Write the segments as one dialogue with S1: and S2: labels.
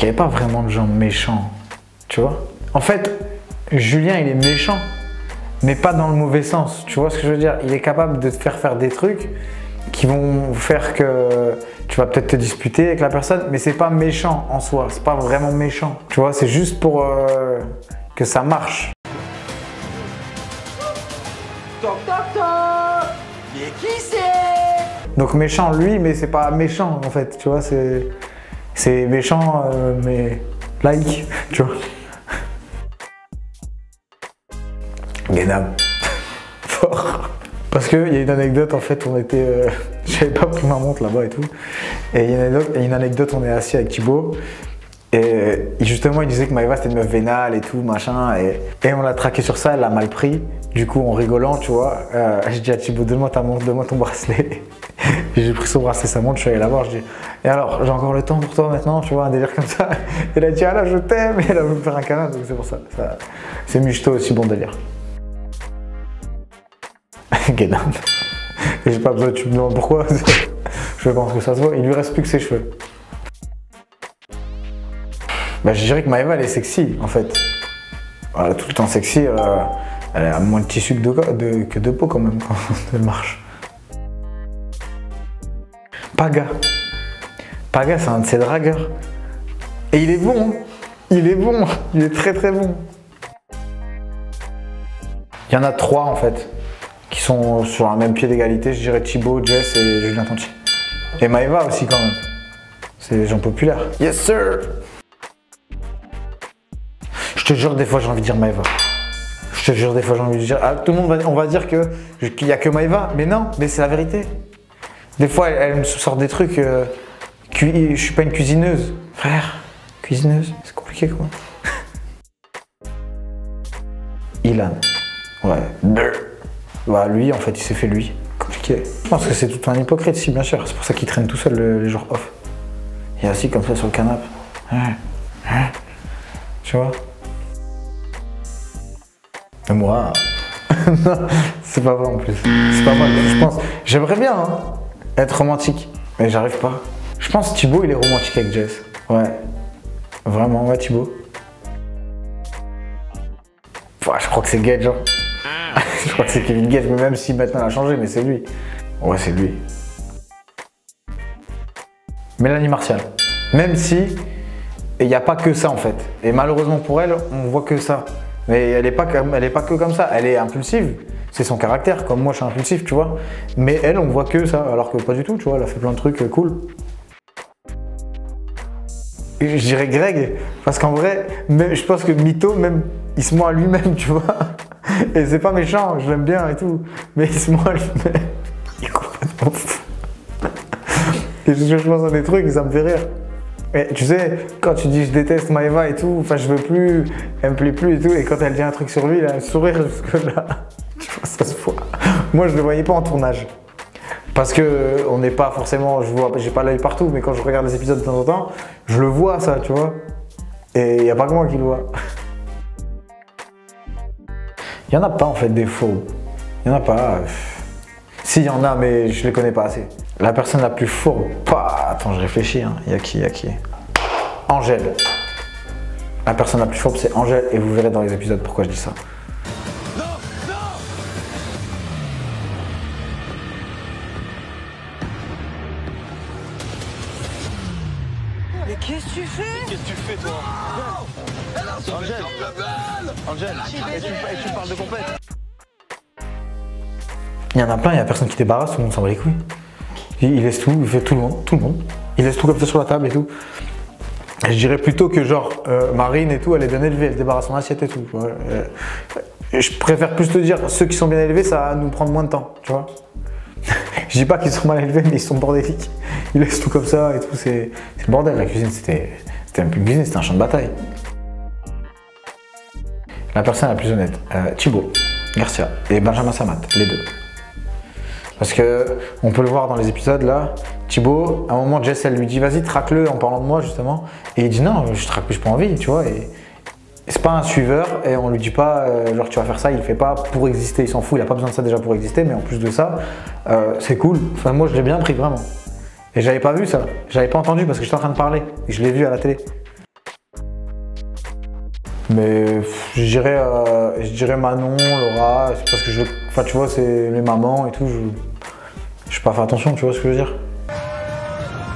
S1: n'y a pas vraiment de gens méchants, tu vois. En fait, Julien, il est méchant, mais pas dans le mauvais sens, tu vois ce que je veux dire. Il est capable de te faire des trucs qui vont faire que tu vas peut-être te disputer avec la personne, mais c'est pas méchant en soi, c'est pas vraiment méchant, tu vois, c'est juste pour que ça marche.
S2: Toc toc toc. Mais qui c'est?
S1: Donc méchant lui, mais c'est pas méchant en fait, tu vois, c'est méchant mais like, tu vois. Guénam. Fort. Parce qu'il y a une anecdote, en fait, on était... j'avais pas pris ma montre là-bas et tout. Et il y a une anecdote, on est assis avec Thibaut. Et justement, il disait que Maëva c'était une meuf vénale et tout, machin. Et on l'a traqué sur ça, elle l'a mal pris. Du coup, en rigolant, tu vois, j'ai dit à Thibaut, donne-moi ta montre, donne-moi ton bracelet. Et j'ai pris son bracelet, sa montre, je suis allé la voir, je dis, et alors, j'ai encore le temps pour toi maintenant, tu vois, un délire comme ça. Elle a dit, ah là, je t'aime, et elle a voulu me faire un câlin, donc c'est pour ça. C'est Michto aussi, bon délire. Guénam. Et j'ai pas besoin, tu me demandes pourquoi. Je pense que ça se voit, il lui reste plus que ses cheveux. Bah, je dirais que Maëva elle est sexy en fait. Elle est tout le temps sexy, elle a moins de tissu que de peau quand même quand elle marche. Paga. Paga c'est un de ses dragueurs. Et il est bon, il est bon, il est très très bon. Il y en a 3 en fait, qui sont sur un même pied d'égalité, je dirais Thibaut, Jess et Julien Tanti. Et Maëva aussi quand même. C'est des gens populaires. Yes sir. Je te jure, des fois j'ai envie de dire Maëva. Je te jure, des fois j'ai envie de dire... Ah, tout le monde on va dire qu'il n'y a que Maëva, mais non, mais c'est la vérité. Des fois elle me sort des trucs... je suis pas une cuisineuse. Frère, cuisineuse, c'est compliqué quoi. Ilan. Ouais. Bah lui, en fait, il s'est fait lui. Compliqué. Je pense que c'est tout un hypocrite, si, bien sûr. C'est pour ça qu'il traîne tout seul les jours off. Il est assis comme ça sur le canapé. Tu vois? Et moi... non, c'est pas vrai en plus. C'est pas mal, je pense. J'aimerais bien hein, être romantique, mais j'arrive pas. Je pense que Thibaut, il est romantique avec Jess. Ouais. Vraiment, ouais, Thibaut. Je crois que c'est Gage, genre. Je crois que c'est Kevin Gage, mais même si maintenant il a changé, mais c'est lui. Ouais, c'est lui. Mélanie Martial. Même si il n'y a pas que ça en fait. Et malheureusement pour elle, on voit que ça. Mais elle n'est pas que comme ça. Elle est impulsive. C'est son caractère. Comme moi, je suis impulsif, tu vois. Mais elle, on voit que ça. Alors que pas du tout, tu vois. Elle a fait plein de trucs cool. Et je dirais Greg. Parce qu'en vrai, même, je pense que Mito, même, il se ment à lui-même, tu vois. Et c'est pas méchant, je l'aime bien et tout. Mais il se ment à lui-même. Il est complètement fou. Et je pense à des trucs et ça me fait rire. Et tu sais, quand tu dis je déteste Maëva et tout, enfin je veux plus, elle me plaît plus et tout, et quand elle dit un truc sur lui, il a un sourire jusque là. Tu vois, ça se voit. Moi je le voyais pas en tournage. Parce que on n'est pas forcément, j'ai pas l'œil partout, mais quand je regarde les épisodes de temps en temps, je le vois ça, tu vois. Et il n'y a pas que moi qui le vois. Il n'y en a pas en fait des faux. Il n'y en a pas. Si, il y en a, mais je les connais pas assez. La personne la plus fourbe. Attends, je réfléchis. Hein. Il y a qui? Angèle. La personne la plus fourbe, c'est Angèle. Et vous verrez dans les épisodes pourquoi je dis ça.
S2: Non, non.
S3: Mais qu'est-ce que tu fais?
S2: Qu'est-ce que tu fais, toi? Angèle, et tu parles de compète?
S1: Il y en a plein, il y a personne qui débarrasse, tout le monde s'en bat les couilles. Il laisse tout, il fait tout le monde. Il laisse tout comme ça sur la table et tout. Et je dirais plutôt que genre Marine et tout, elle est bien élevée, elle débarrasse son assiette et tout. Je préfère plus te dire, ceux qui sont bien élevés, ça va nous prendre moins de temps, tu vois. Je dis pas qu'ils sont mal élevés, mais ils sont bordéliques. Ils laissent tout comme ça et tout, c'est le bordel. La cuisine, c'était même plus une cuisine, c'était un champ de bataille. La personne la plus honnête, Thibaut Garcia et Benjamin Samat, les deux. Parce que on peut le voir dans les épisodes là, Thibaut, à un moment Jess elle lui dit vas-y traque-le en parlant de moi justement, et il dit non je traque plus, j'ai pas envie, tu vois, et c'est pas un suiveur et on lui dit pas genre tu vas faire ça, il le fait pas pour exister, il s'en fout, il a pas besoin de ça déjà pour exister, mais en plus de ça, c'est cool, enfin moi je l'ai bien pris vraiment. Et j'avais pas vu ça, j'avais pas entendu parce que j'étais en train de parler et je l'ai vu à la télé. Mais je dirais Manon, Laura, c'est parce que enfin tu vois, c'est les mamans et tout, je pas fait attention, tu vois ce que je veux dire.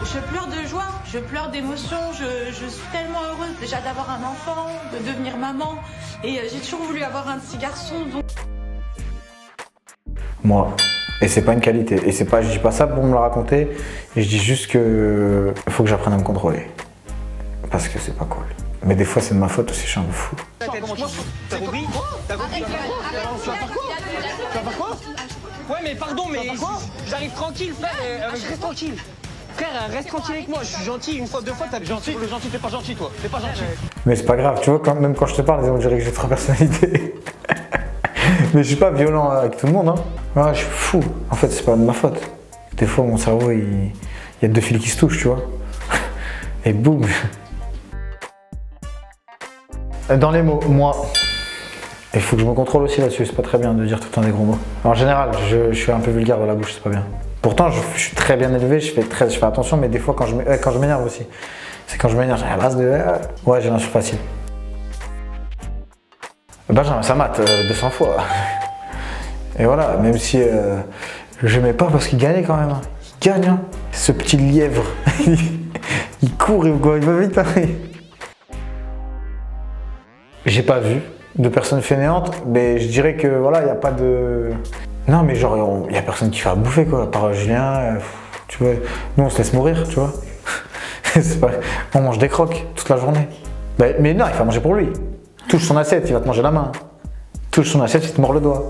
S3: Je pleure de joie, je pleure d'émotion, je suis tellement heureuse déjà d'avoir un enfant, de devenir maman, et j'ai toujours voulu avoir un petit garçon, donc...
S1: Moi. Et c'est pas une qualité. Et c'est pas, je dis pas ça pour me le raconter, et je dis juste que faut que j'apprenne à me contrôler. Parce que c'est pas cool. Mais des fois c'est de ma faute aussi, je suis un peu fou.
S2: T'as compris? T'as compris? Tu vas faire quoi? Tu vas faire quoi? Ouais mais pardon mais j'arrive tranquille frère, reste tranquille. Frère, reste tranquille avec moi, je suis gentil, une fois, deux fois, t'es gentil. Le gentil, t'es pas gentil toi, t'es pas gentil.
S1: Mais c'est pas grave, tu vois, même quand je te parle, on dirait que j'ai 3 personnalités. Mais je suis pas violent avec tout le monde, hein. Ouais, je suis fou. En fait, c'est pas de ma faute. Des fois, mon cerveau, il y a 2 fils qui se touchent, tu vois. Et boum. Dans les mots, moi, il faut que je me contrôle aussi là-dessus, c'est pas très bien de dire tout le temps des gros mots. En général, je suis un peu vulgaire dans la bouche, c'est pas bien. Pourtant, je suis très bien élevé, je fais attention, mais des fois, quand je m'énerve aussi. C'est quand je m'énerve, j'ai la base de... Ouais, j'ai l'insulte facile. Benjamin, ça mate 200 fois. Et voilà, même si j'aimais pas parce qu'il gagnait quand même. Hein. Il gagne, hein. Ce petit lièvre. Il court, il va vite. Hein. J'ai pas vu de personnes fainéantes, mais je dirais que voilà, il n'y a pas de... Non, mais genre, il y a personne qui fait à bouffer, quoi, à part Julien. Tu vois, nous, on se laisse mourir, tu vois. Pas... On mange des croques toute la journée. Mais non, il faut manger pour lui. Touche son assiette, il va te manger la main. Touche son assiette, il te mord le doigt.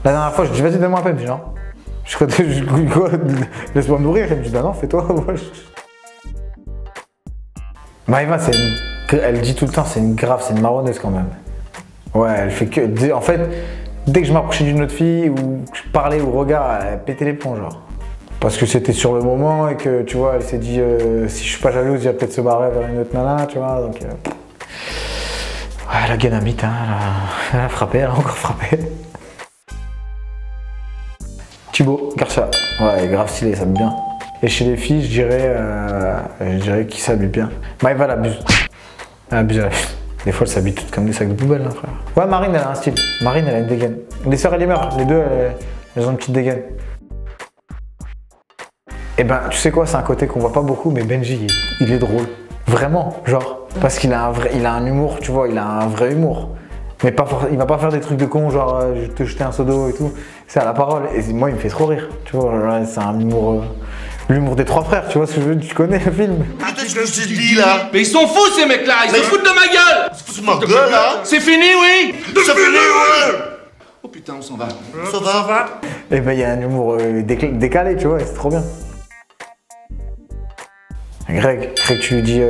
S1: La dernière fois, je dis, vas-y, donne-moi un peu. Il me dit, non. Laisse-moi me nourrir. Il me dit, bah non, fais-toi. Maëva, elle dit tout le temps, c'est une marronneuse quand même. Ouais, elle fait que... En fait, dès que je m'approchais d'une autre fille, ou je parlais au regard, elle pétait les plombs, genre. Parce que c'était sur le moment et que, tu vois, elle s'est dit, si je suis pas jalouse, il va peut-être se barrer vers une autre nana, tu vois, donc... Ouais, elle a gain à mythe, hein, elle a frappé, elle a encore frappé. Thibaut, Garcia, ouais, grave stylé, ça s'habille bien. Et chez les filles, je dirais qu'ils s'habillent bien. Maëva, elle abuse. Elle abuse. Des fois, elles s'habillent toutes comme des sacs de poubelle, hein, frère. Ouais, Marine, elle a un style. Marine, elle a une dégaine. Les sœurs et les mœurs, les deux, elles ont une petite dégaine. Et ben, tu sais quoi, c'est un côté qu'on voit pas beaucoup, mais Benji, il est drôle. Vraiment, genre. Parce qu'il a un humour, tu vois, il a un vrai humour. Mais il va pas faire des trucs de con, genre je te jeter un seau d'eau et tout. C'est à la parole. Et moi, il me fait trop rire. Tu vois, c'est un humour. L'humour des 3 frères, tu vois ce que je veux dire, tu connais le film.
S4: Qu'est-ce que je te dis là?
S5: Mais ils sont fous ces mecs là, ils se foutent de ma gueule!
S4: Ils se foutent de ma gueule là?
S5: C'est fini, oui!
S4: C'est fini, ouais!
S5: Oh putain, on s'en va.
S4: Ça va?
S1: Et ben il y a un humour décalé, tu vois, c'est trop bien. Greg, tu lui dis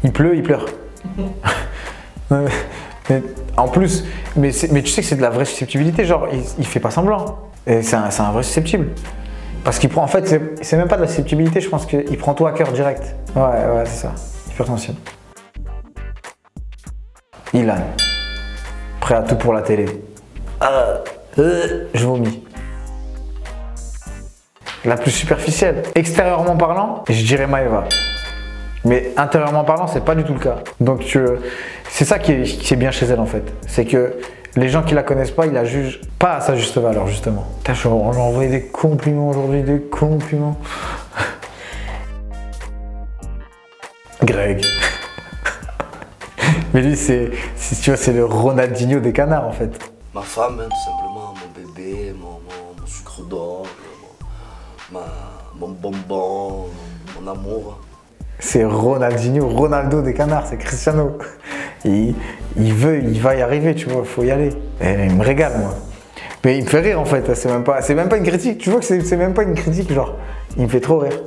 S1: il pleut, il pleure. Mais, en plus, mais tu sais que c'est de la vraie susceptibilité, genre il fait pas semblant. Et c'est un vrai susceptible. Parce qu'il prend, en fait, c'est même pas de la susceptibilité, je pense qu'il prend tout à cœur direct. Ouais, c'est ça, hypertension. Ilan, prêt à tout pour la télé. Je vomis. La plus superficielle. Extérieurement parlant, je dirais Maëva. Mais intérieurement parlant, c'est pas du tout le cas. Donc c'est ça qui est bien chez elle en fait. C'est que les gens qui la connaissent pas, ils la jugent pas à sa juste valeur justement. Putain, j'ai envoyé des compliments aujourd'hui, des compliments. Greg. Mais lui, tu vois, c'est le Ronaldinho des canards en fait.
S4: Ma femme, hein, tout simplement, mon bébé, mon sucre d'or, mon bonbon, mon amour.
S1: C'est Ronaldinho, Ronaldo des canards, c'est Cristiano. Il va y arriver, tu vois, il faut y aller. Et il me régale, moi. Mais il me fait rire en fait, c'est même pas une critique, tu vois que c'est même pas une critique, genre, il me fait trop rire.